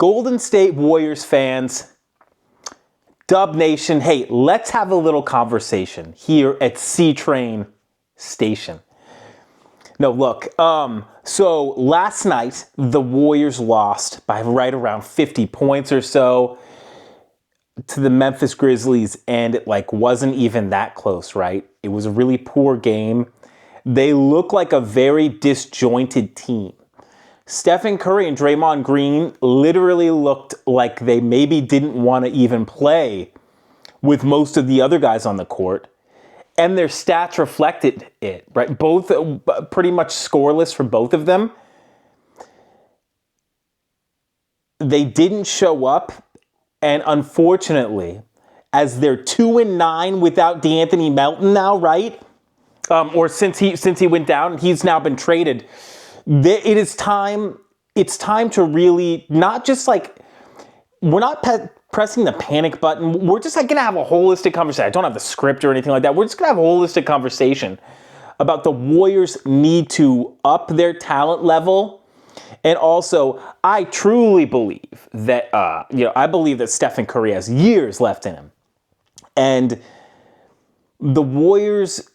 Golden State Warriors fans, Dub Nation, hey, let's have a little conversation here at C-Train Station. No, look, so last night, the Warriors lost by right around 50 points or so to the Memphis Grizzlies, and it wasn't even that close, right? It was a really poor game. They look like a very disjointed team. Stephen Curry and Draymond Green literally looked like they maybe didn't want to even play with most of the other guys on the court. And their stats reflected it, right? Both pretty much scoreless for both of them. They didn't show up. And unfortunately, as they're 2-9 without DeAnthony Melton now, right? Or since he went down, he's now been traded. It is time. It's time to really not just we're not pressing the panic button. We're just going to have a holistic conversation. I don't have the script or anything like that. We're just going to have a holistic conversation about the Warriors need to up their talent level. And also, I truly believe that, I believe that Stephen Curry has years left in him. And the Warriors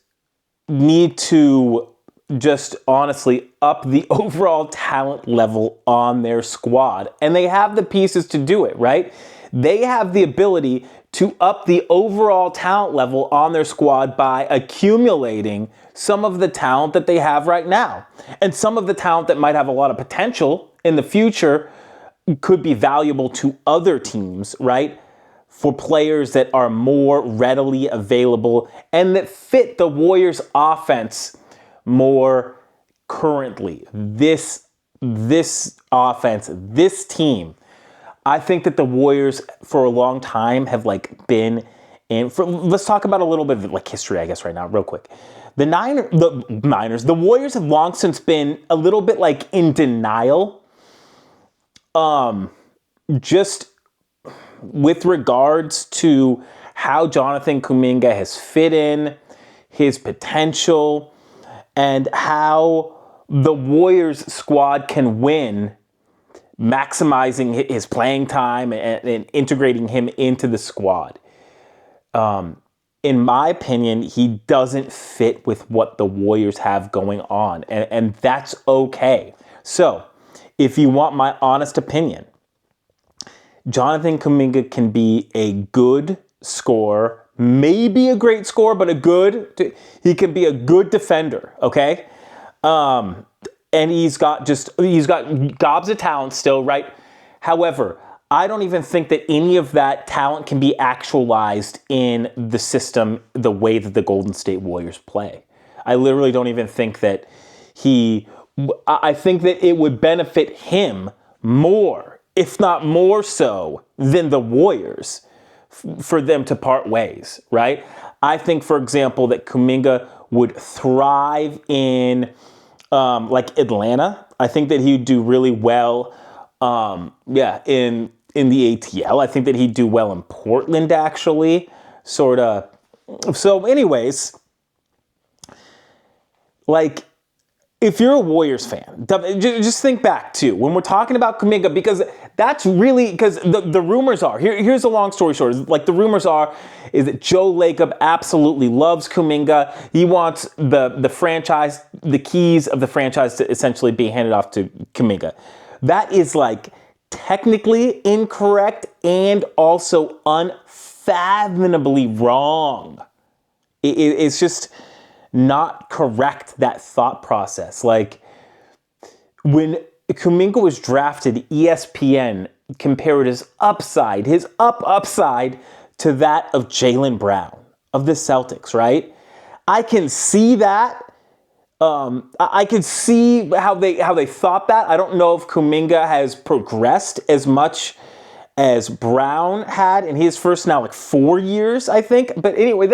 need to just honestly up the overall talent level on their squad. And they have the pieces to do it, right? They have the ability to up the overall talent level on their squad by accumulating some of the talent that they have right now. And some of the talent that might have a lot of potential in the future could be valuable to other teams, right? For players that are more readily available and that fit the Warriors' offense more currently. This offense, this team, I think that the Warriors for a long time have been in. Let's talk about a little bit of history, I guess, right now, real quick. The Warriors have long since been a little bit in denial, just with regards to how Jonathan Kuminga has fit in, his potential, and how the Warriors squad can win, maximizing his playing time and integrating him into the squad. In my opinion, he doesn't fit with what the Warriors have going on, and that's okay. So, if you want my honest opinion, Jonathan Kuminga can be a good scorer, maybe a great scorer, but he can be a good defender, okay? And he's got gobs of talent still, right? However, I don't even think that any of that talent can be actualized in the system the way that the Golden State Warriors play. I literally don't even think that I think that it would benefit him more, if not more so, than the Warriors for them to part ways, right? I think, for example, that Kuminga would thrive in Atlanta. I think that he'd do really well in the ATL. I think that he'd do well in Portland, actually. Sort of. So anyways, if you're a Warriors fan, just think back too, when we're talking about Kuminga, because that's really, because the rumors are, here's a long story short, the rumors are, is that Joe Lacob absolutely loves Kuminga. He wants the franchise, the keys of the franchise to essentially be handed off to Kuminga. That is technically incorrect and also unfathomably wrong. It's just not correct, that thought process. When Kuminga was drafted, ESPN compared his upside to that of Jaylen Brown of the Celtics, right? I can see that. I can see how they thought that. I don't know if Kuminga has progressed as much as Brown had in his first 4 years, I think. But anyway,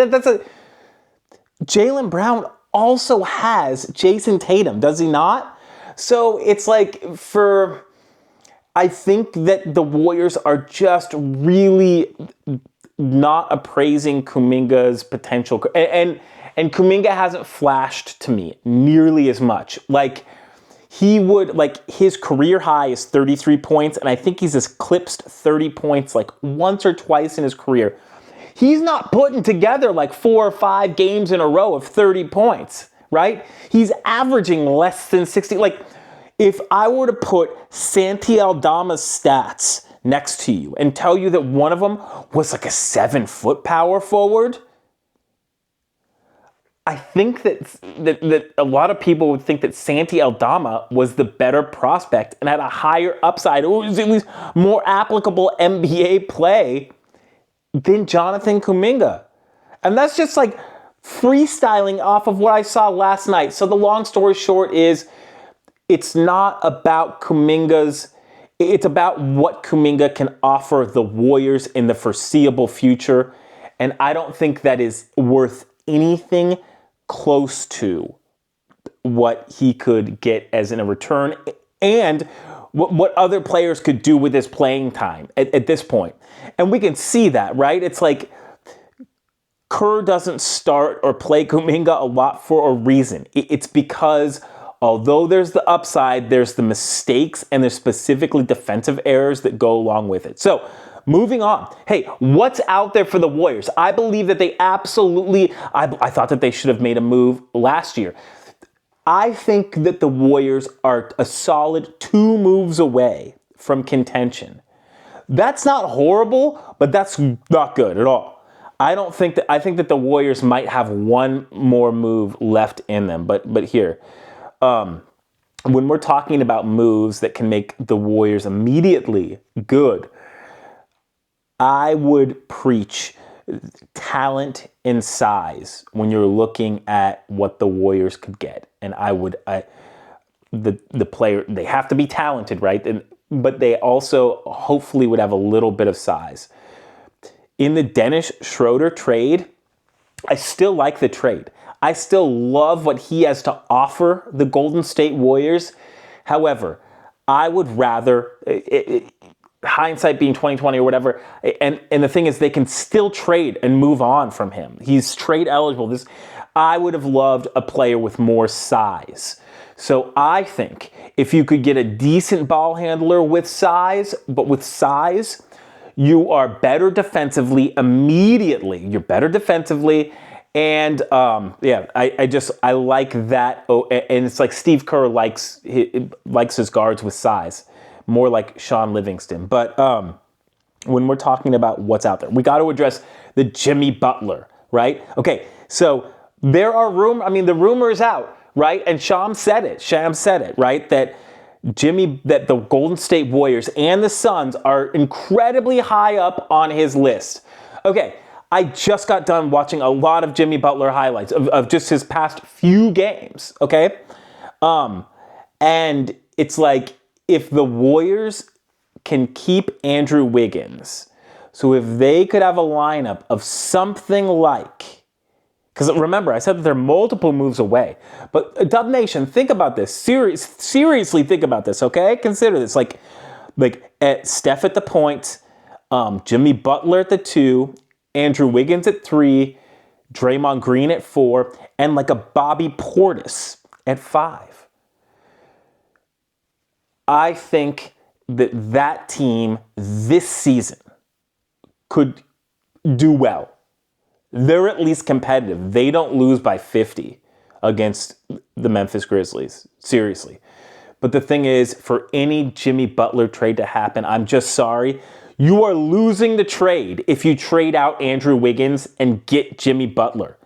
Jaylen Brown also has Jason Tatum, does he not? So it's I think that the Warriors are just really not appraising Kuminga's potential. And Kuminga hasn't flashed to me nearly as much. he would, like, his career high is 33 points, and I think he's eclipsed 30 points like once or twice in his career. He's not putting together like 4 or 5 games in a row of 30 points, right? He's averaging less than 60. Like, if I were to put Santi Aldama's stats next to you and tell you that one of them was like a 7-foot power forward, I think that a lot of people would think that Santi Aldama was the better prospect and had a higher upside, or was at least more applicable NBA play than Jonathan Kuminga. And that's just like freestyling off of what I saw last night. So the long story short is, it's not about Kuminga's, it's about what Kuminga can offer the Warriors in the foreseeable future. And I don't think that is worth anything close to what he could get as in a return, and what other players could do with his playing time at this point. And we can see that, right? It's like Kerr doesn't start or play Kuminga a lot for a reason. It's because although there's the upside, there's the mistakes and there's specifically defensive errors that go along with it. So moving on. Hey, what's out there for the Warriors? I believe that they absolutely, I thought that they should have made a move last year. I think that the Warriors are a solid 2 moves away from contention. That's not horrible, but that's not good at all. I think that the Warriors might have one more move left in them, but here, when we're talking about moves that can make the Warriors immediately good, I would preach talent and size when you're looking at what the Warriors could get. And the player, they have to be talented, right? But they also hopefully would have a little bit of size. In the Dennis Schroeder trade, I still like the trade. I still love what he has to offer the Golden State Warriors. However, I would rather, hindsight being 2020 or whatever, and the thing is, they can still trade and move on from him. He's trade eligible. I would have loved a player with more size. So I think if you could get a decent ball handler with size, you are better defensively immediately. You're better defensively. And I like that. Oh, and it's like Steve Kerr likes his guards with size, more like Sean Livingston. But when we're talking about what's out there, we got to address the Jimmy Butler, right? Okay, so there are the rumor is out, right? And Sham said it, right? That the Golden State Warriors and the Suns are incredibly high up on his list. Okay, I just got done watching a lot of Jimmy Butler highlights of just his past few games, okay? And it's like, if the Warriors can keep Andrew Wiggins, so if they could have a lineup of something like, because remember, I said that they're multiple moves away. But Dub Nation, think about this. Seriously think about this, okay? Consider this. Like at Steph at the point, Jimmy Butler at the 2, Andrew Wiggins at 3, Draymond Green at 4, and like a Bobby Portis at 5. I think that team this season could do well. They're at least competitive. They don't lose by 50 against the Memphis Grizzlies. Seriously. But the thing is, for any Jimmy Butler trade to happen, I'm just sorry. You are losing the trade if you trade out Andrew Wiggins and get Jimmy Butler.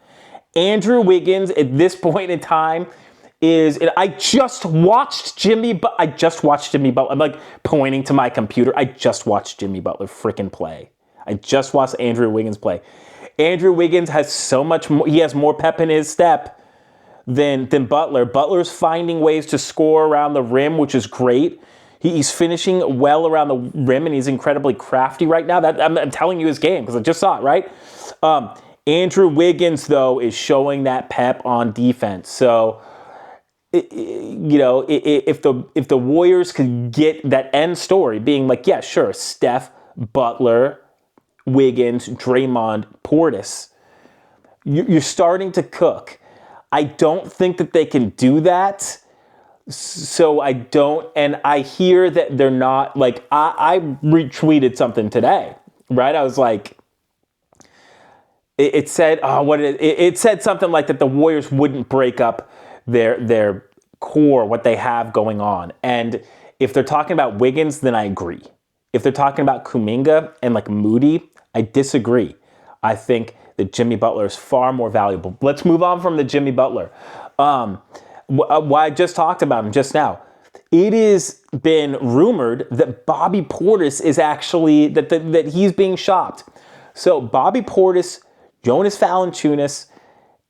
Andrew Wiggins at this point in time I just watched Jimmy Butler. I'm like pointing to my computer. I just watched Jimmy Butler freaking play. I just watched Andrew Wiggins play. Andrew Wiggins has so much more. He has more pep in his step than Butler. Butler's finding ways to score around the rim, which is great. He's finishing well around the rim, and he's incredibly crafty right now. I'm telling you his game because I just saw it, right? Andrew Wiggins, though, is showing that pep on defense. So, if the Warriors could get that end story being like, yeah, sure, Steph, Butler, Wiggins, Draymond, Portis, you're starting to cook. I don't think that they can do that So I don't, and I hear that they're not, like, I retweeted something today, right? I was like, it said, it said something like that the Warriors wouldn't break up their core, what they have going on. And if they're talking about Wiggins, then I agree. If they're talking about Kuminga and like Moody, I disagree. I think that Jimmy Butler is far more valuable. Let's move on from the Jimmy Butler. Why I just talked about him just now. It has been rumored that Bobby Portis is actually, that he's being shopped. So Bobby Portis, Jonas Valanciunas,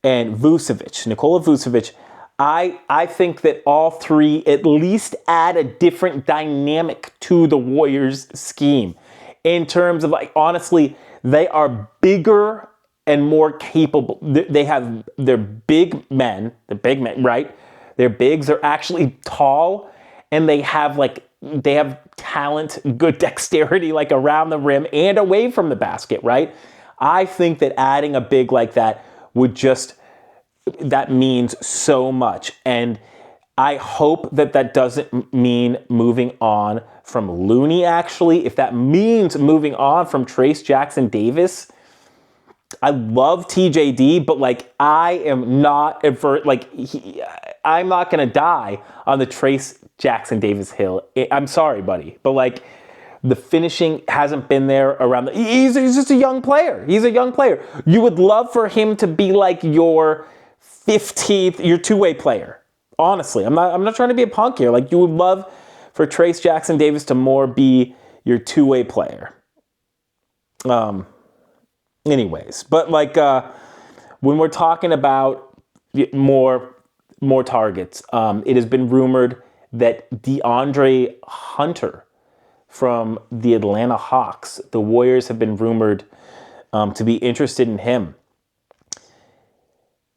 and Vucevic, Nikola Vucevic, I think that all three at least add a different dynamic to the Warriors scheme. In terms of, like, honestly, they are bigger and more capable. They're big men, right? Their bigs are actually tall, and they have talent, good dexterity, like around the rim and away from the basket, right? I think that adding a big like that that means so much. And I hope that doesn't mean moving on from Looney, actually. If that means moving on from Trayce Jackson-Davis, I love TJD, but like, I am not I'm not going to die on the Trayce Jackson-Davis hill. I'm sorry, buddy, but like, the finishing hasn't been there around. He's just a young player. He's a young player. You would love for him to be like your 15th, your two-way player. Honestly, I'm not trying to be a punk here. Like, you would love for Trayce Jackson-Davis to more be your two-way player. Anyways, but like, when we're talking about more targets, it has been rumored that DeAndre Hunter from the Atlanta Hawks, the Warriors have been rumored to be interested in him.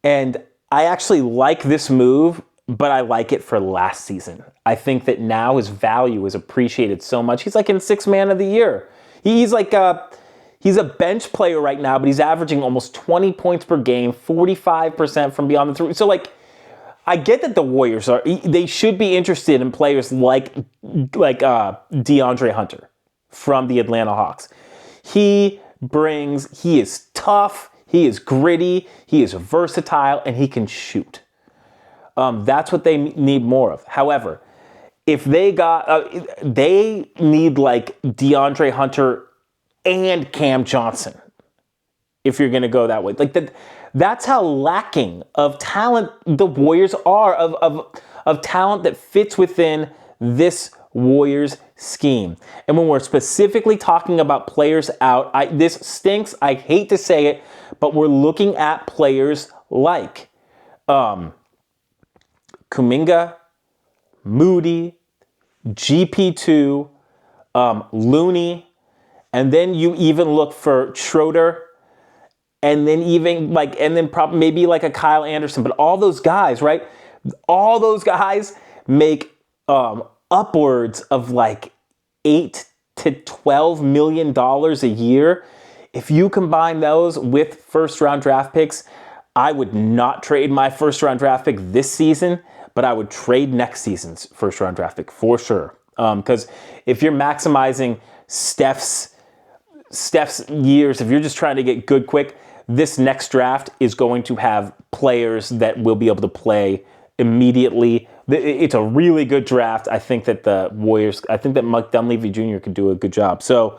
And I actually like this move, but I like it for last season. I think that now his value is appreciated so much. He's like in Sixth Man of the Year. He's a bench player right now, but he's averaging almost 20 points per game, 45% from beyond the three. So like, I get that the Warriors they should be interested in players like DeAndre Hunter from the Atlanta Hawks. He is tough, he is gritty, he is versatile, and he can shoot. That's what they need more of. However, if they need like DeAndre Hunter and Cam Johnson, if you're going to go that way. Like that's how lacking of talent the Warriors are, of talent that fits within this Warriors scheme. And when we're specifically talking about players out, this stinks, I hate to say it, but we're looking at players like Kuminga, Moody, GP2, Looney, and then you even look for Schroeder, and then probably maybe like a Kyle Anderson. But all those guys, right? All those guys make upwards of like $8 to $12 million a year. If you combine those with first-round draft picks, I would not trade my first-round draft pick this season, but I would trade next season's first-round draft pick for sure. Because if you're maximizing Steph's years, if you're just trying to get good quick, this next draft is going to have players that will be able to play immediately. It's a really good draft. I think that Mike Dunleavy Jr. could do a good job. So,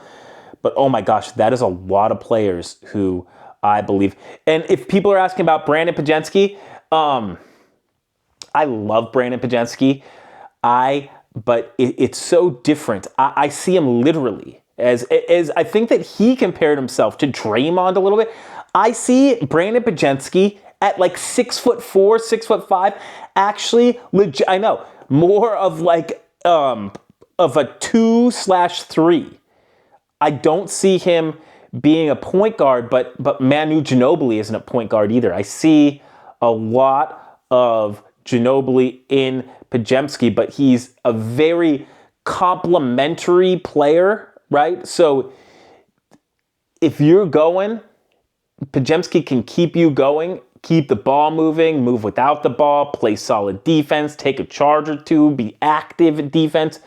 but oh my gosh, that is a lot of players who I believe. And if people are asking about Brandon Pajensky, I love Brandon Pajensky. But it's so different. I see him literally as I think that he compared himself to Draymond a little bit. I see Brandon Pajensky at like 6'4", 6'5", actually legit. I know more of like of a 2/3. I don't see him being a point guard, but Manu Ginobili isn't a point guard either. I see a lot of Ginobili in Pajemski, but he's a very complementary player, right? So if you're going, Pajemski can keep you going keep the ball moving, move without the ball, play solid defense, take a charge or two, be active in defense.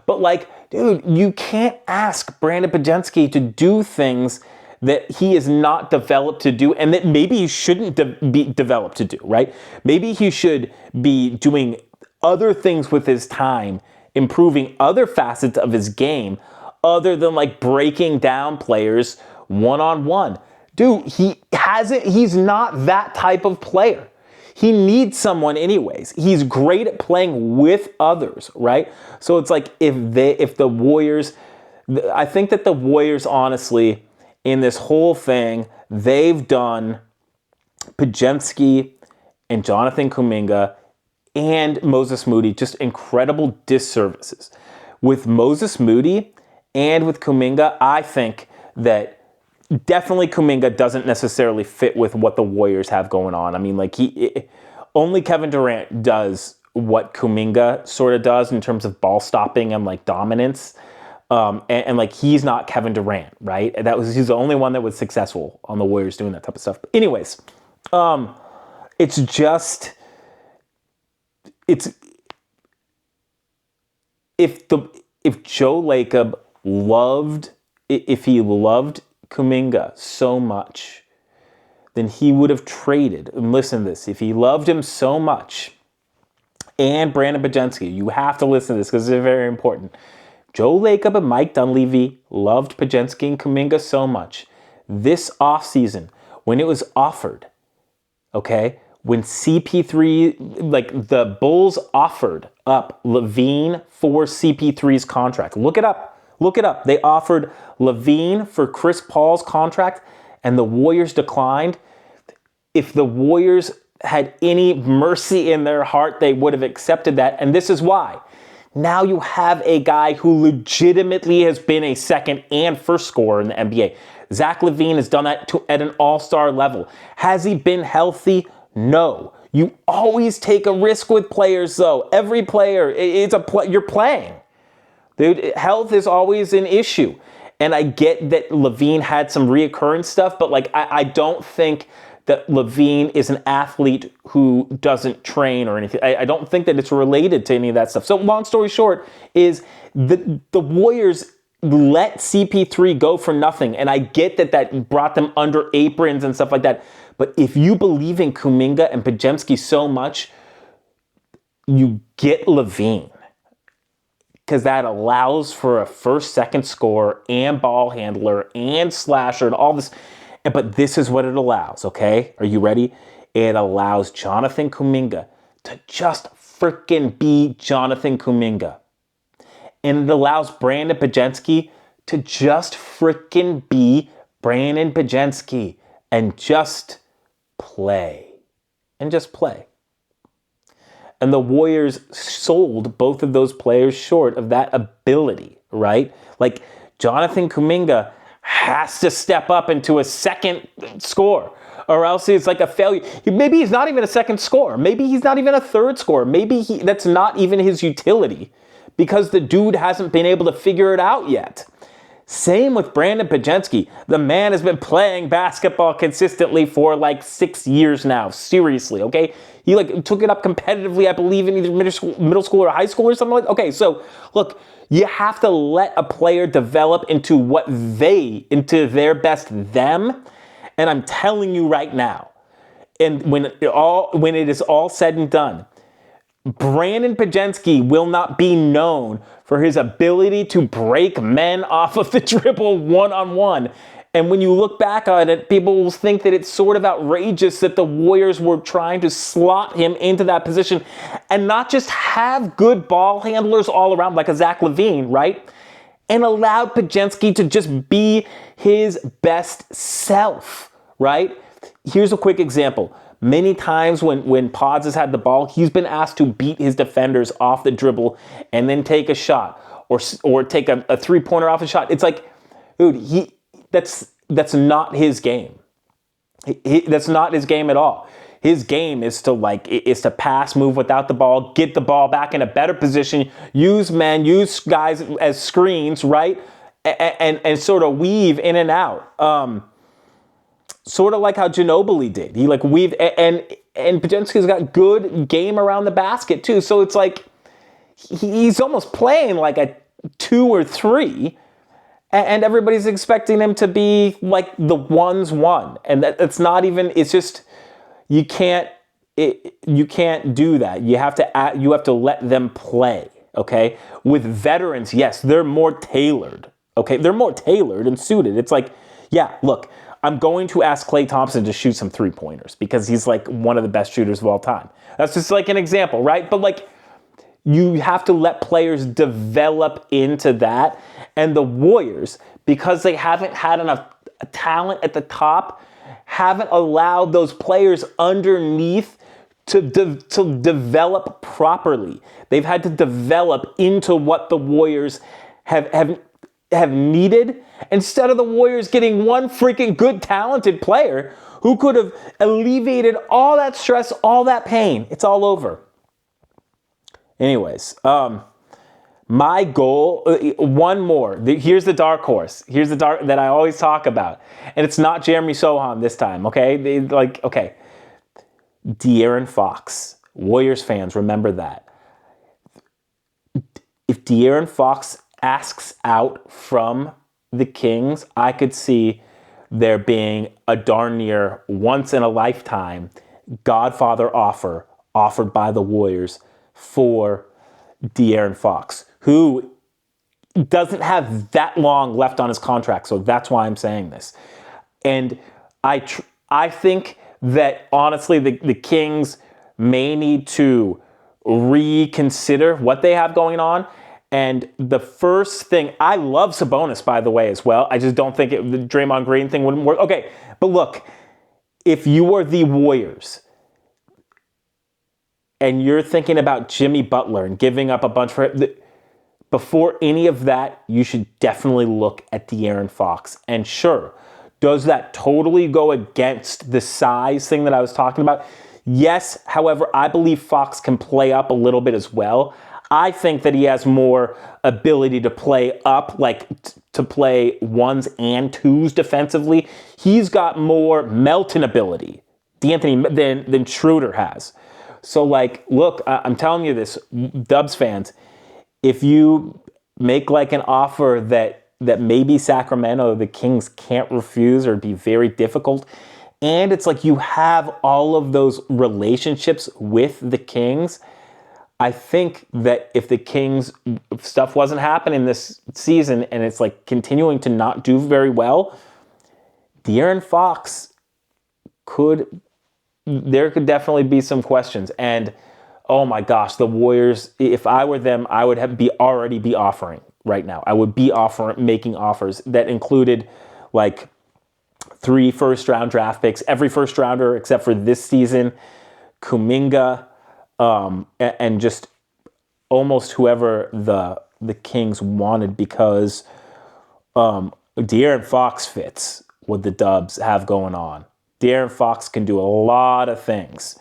But like, dude, you can't ask Brandon Podziemski to do things that he is not developed to do and that maybe he shouldn't be developed to do, right? Maybe he should be doing other things with his time, improving other facets of his game other than like breaking down players one-on-one. Dude, he's not that type of player. He needs someone anyways. He's great at playing with others, right? So it's like if the Warriors, I think that the Warriors, honestly, in this whole thing, they've done Podziemski and Jonathan Kuminga and Moses Moody just incredible disservices. With Moses Moody and with Kuminga, I think that definitely Kuminga doesn't necessarily fit with what the Warriors have going on. I mean, like only Kevin Durant does what Kuminga sort of does in terms of ball stopping and like dominance. And like he's not Kevin Durant, right? He's the only one that was successful on the Warriors doing that type of stuff. But anyways, if Joe Lacob loved Kuminga so much, then he would have traded. And listen to this. If he loved him so much, and Brandon Podziemski, you have to listen to this because it's very important. Joe Lacob and Mike Dunleavy loved Podziemski and Kuminga so much. This offseason, when it was offered, okay, when CP3, like the Bulls offered up LaVine for CP3's contract. Look it up. They offered LaVine for Chris Paul's contract, and the Warriors declined. If the Warriors had any mercy in their heart, they would have accepted that. And this is why. Now you have a guy who legitimately has been a second and first scorer in the NBA. Zach LaVine has done that at an all-star level. Has he been healthy? No. You always take a risk with players, though. Every player, you're playing. Dude, health is always an issue. And I get that LaVine had some reoccurring stuff, but like I don't think that LaVine is an athlete who doesn't train or anything. I don't think that it's related to any of that stuff. So long story short is the Warriors let CP3 go for nothing. And I get that brought them under aprons and stuff like that. But if you believe in Kuminga and Podziemski so much, you get LaVine. Because that allows for a first, second scorer and ball handler and slasher and all this. But this is what it allows, okay? Are you ready? It allows Jonathan Kuminga to just freaking be Jonathan Kuminga. And it allows Brandon Podziemski to just freaking be Brandon Podziemski and just play. And just play. And the Warriors sold both of those players short of that ability, right? Like Jonathan Kuminga has to step up into a second scorer, or else it's like a failure. Maybe he's not even a second scorer. Maybe he's not even a third scorer. Maybe that's not even his utility because the dude hasn't been able to figure it out yet. Same with Brandon Podziemski. The man has been playing basketball consistently for like 6 years now. Seriously, okay? He like took it up competitively, I believe, in either middle school or high school or something like that. Okay, so look, you have to let a player develop into their best them. And I'm telling you right now, and when it is all said and done, Brandon Podziemski will not be known for his ability to break men off of the dribble one-on-one. And when you look back on it, people will think that it's sort of outrageous that the Warriors were trying to slot him into that position and not just have good ball handlers all around like a Zach LaVine, right? And allowed Podziemski to just be his best self, right? Here's a quick example. Many times when Pods has had the ball, he's been asked to beat his defenders off the dribble and then take a shot or take a three-pointer off a shot. It's like, dude, that's not his game. That's not his game at all. His game is to pass, move without the ball, get the ball back in a better position, use guys as screens, right? And sort of weave in and out. sort of like how Ginobili did. He like weaved, and Podziemski's got good game around the basket too. So it's like he's almost playing like a 2 or 3, and everybody's expecting him to be like the 1's 1, and it's not even. It's just you can't do that. You have to let them play. Okay, with veterans, yes, they're more tailored. Okay, they're more tailored and suited. It's like, yeah, look, I'm going to ask Klay Thompson to shoot some 3-pointers because he's like one of the best shooters of all time. That's just like an example, right? But like, you have to let players develop into that. And the Warriors, because they haven't had enough talent at the top, haven't allowed those players underneath to develop properly. They've had to develop into what the Warriors have needed, instead of the Warriors getting one freaking good, talented player who could have alleviated all that stress, all that pain. It's all over. Anyways, my goal, one more. Here's the dark horse. Here's the dark that I always talk about. And it's not Jeremy Sohan this time, okay? De'Aaron Fox. Warriors fans, remember that. If De'Aaron Fox asks out from the Kings, I could see there being a darn near once-in-a-lifetime Godfather offered by the Warriors for De'Aaron Fox, who doesn't have that long left on his contract, so that's why I'm saying this. And I think that, honestly, the Kings may need to reconsider what they have going on. And the first thing, I love Sabonis, by the way, as well. I just don't think the Draymond Green thing wouldn't work. Okay, but look, if you were the Warriors and you're thinking about Jimmy Butler and giving up a bunch for him, before any of that, you should definitely look at De'Aaron Fox. And sure, does that totally go against the size thing that I was talking about? Yes, however, I believe Fox can play up a little bit as well. I think that he has more ability to play up, like to play 1s and 2s defensively. He's got more Melton ability, than Schroeder has. So, like, look, I'm telling you this, Dubs fans, if you make like an offer that maybe Sacramento, the Kings can't refuse or be very difficult, and it's like you have all of those relationships with the Kings, I think that if the Kings stuff wasn't happening this season and it's like continuing to not do very well, De'Aaron Fox there could definitely be some questions. And oh my gosh, the Warriors, if I were them, I would already be offering right now. I would be making offers that included like 3 first-round draft picks, every first-rounder except for this season, Kuminga, and just almost whoever the Kings wanted, because De'Aaron Fox fits what the Dubs have going on. De'Aaron Fox can do a lot of things.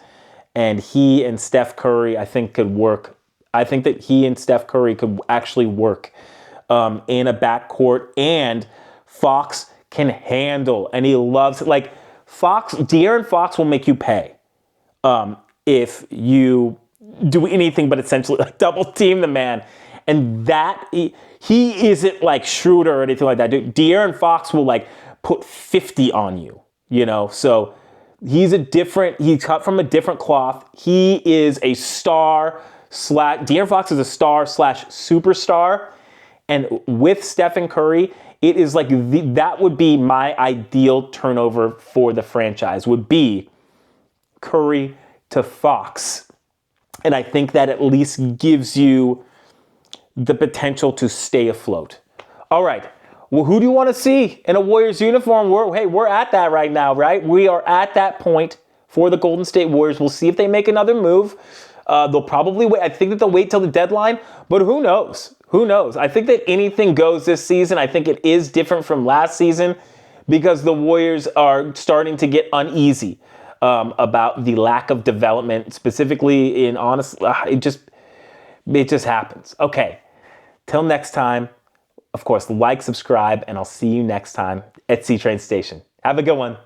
And he and Steph Curry, I think, could work. I think that he and Steph Curry could actually work in a backcourt. And Fox can handle, and he loves, like, De'Aaron Fox will make you pay if you do anything but essentially like double team the man. And that, he isn't like Schroeder or anything like that. De'Aaron Fox will like put 50 on you, you know? So he's cut from a different cloth. He is a De'Aaron Fox is a star/superstar. And with Stephen Curry, it is like that would be my ideal turnover for the franchise, would be Curry to Fox. And I think that at least gives you the potential to stay afloat. All right. Well, who do you want to see in a Warriors uniform? We're at that right now, right? We are at that point for the Golden State Warriors. We'll see if they make another move. They'll probably wait. I think that they'll wait till the deadline, but who knows? Who knows? I think that anything goes this season. I think it is different from last season because the Warriors are starting to get uneasy about the lack of development, specifically in it just happens. Okay. Till next time, of course, like, subscribe, and I'll see you next time at C-Train Station. Have a good one.